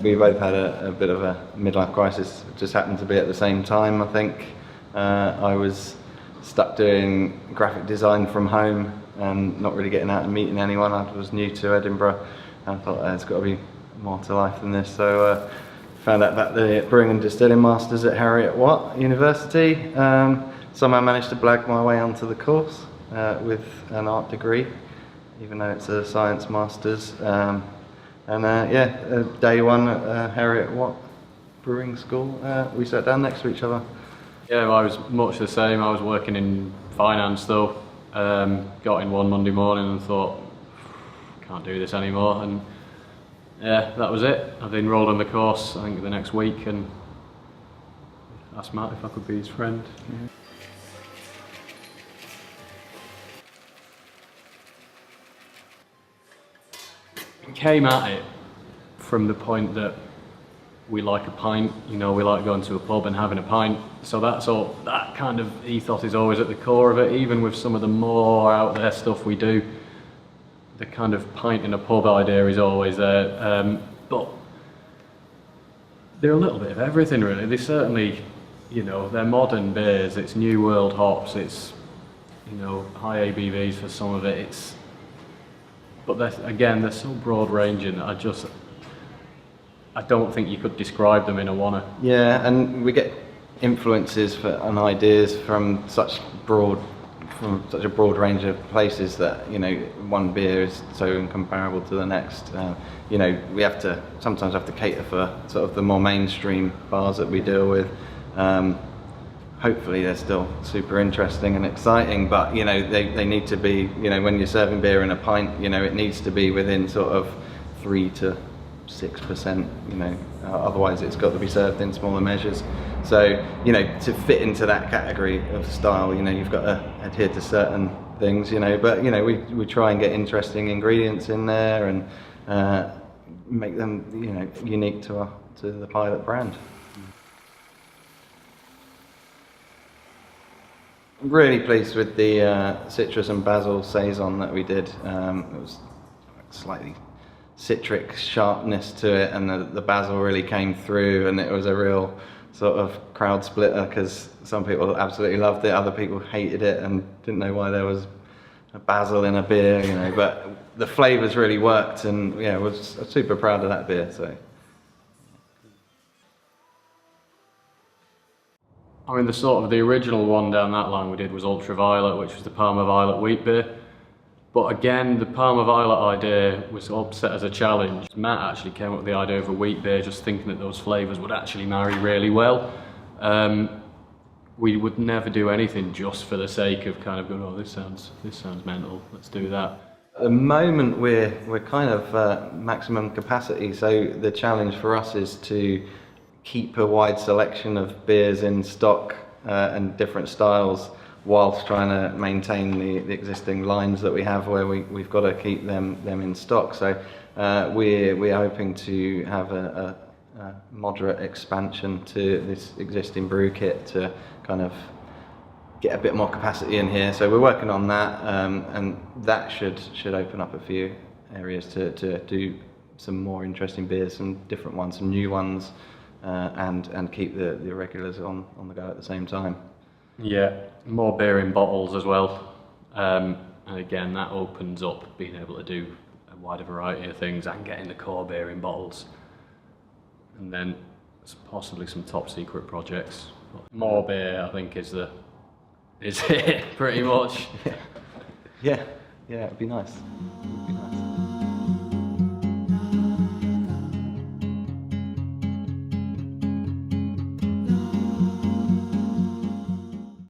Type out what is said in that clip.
We both had a bit of a midlife crisis. It just happened to be at the same time, I think. I was stuck doing graphic design from home and not really getting out and meeting anyone. I was new to Edinburgh and I thought there's got to be more to life than this. So found out about the Brewing and Distilling Masters at Heriot-Watt University. Somehow managed to blag my way onto the course with an art degree, even though it's a science masters. Day one at Heriot-Watt Brewing School, we sat down next to each other. Yeah, well, I was much the same. I was working in finance though. Got in one Monday morning and thought, can't do this anymore. And yeah, that was it. I've enrolled on the course, I think, the next week, and asked Matt if I could be his friend. We came at it from the point that we like a pint, you know, we like going to a pub and having a pint. So that's all, that kind of ethos is always at the core of it, even with some of the more out there stuff we do. The kind of pint in a pub idea is always there, but they're a little bit of everything really. They certainly, you know, they're modern beers, it's new world hops, it's, you know, high ABVs for some of it, but they're so broad ranging that I don't think you could describe them in a wanna. Yeah, and we get influences and ideas from such a broad range of places that, you know, one beer is so incomparable to the next. You know, we sometimes have to cater for sort of the more mainstream bars that we deal with. Hopefully they're still super interesting and exciting, but you know, they need to be, you know, when you're serving beer in a pint, you know, it needs to be within sort of 3 to 6%, you know, otherwise it's got to be served in smaller measures. So, you know, to fit into that category of style, you know, you've got to adhere to certain things, you know, but you know, we try and get interesting ingredients in there and make them, you know, unique to the Pilot brand. I'm really pleased with the citrus and basil saison that we did. It was slightly citric sharpness to it, and the basil really came through, and it was a real sort of crowd splitter because some people absolutely loved it, other people hated it and didn't know why there was a basil in a beer, you know, but the flavours really worked, and yeah, I was super proud of that beer. So I mean, the original one down that line we did was Ultraviolet, which was the Parma Violet wheat beer. But again, the Parma Violet idea was set as a challenge. Matt actually came up with the idea of a wheat beer, just thinking that those flavours would actually marry really well. We would never do anything just for the sake of kind of going, oh, this sounds mental, let's do that. At the moment we're kind of maximum capacity, so the challenge for us is to keep a wide selection of beers in stock and different styles, whilst trying to maintain the existing lines that we have, where we've got to keep them in stock. So we're hoping to have a moderate expansion to this existing brew kit to kind of get a bit more capacity in here. So we're working on that, and that should open up a few areas to do some more interesting beers, some different ones, some new ones, and keep the regulars on the go at the same time. Yeah, more beer in bottles as well, and again that opens up being able to do a wider variety of things and getting the core beer in bottles, and then possibly some top secret projects. But more beer, I think, is it pretty much. Yeah, it'd be nice. It'd be nice.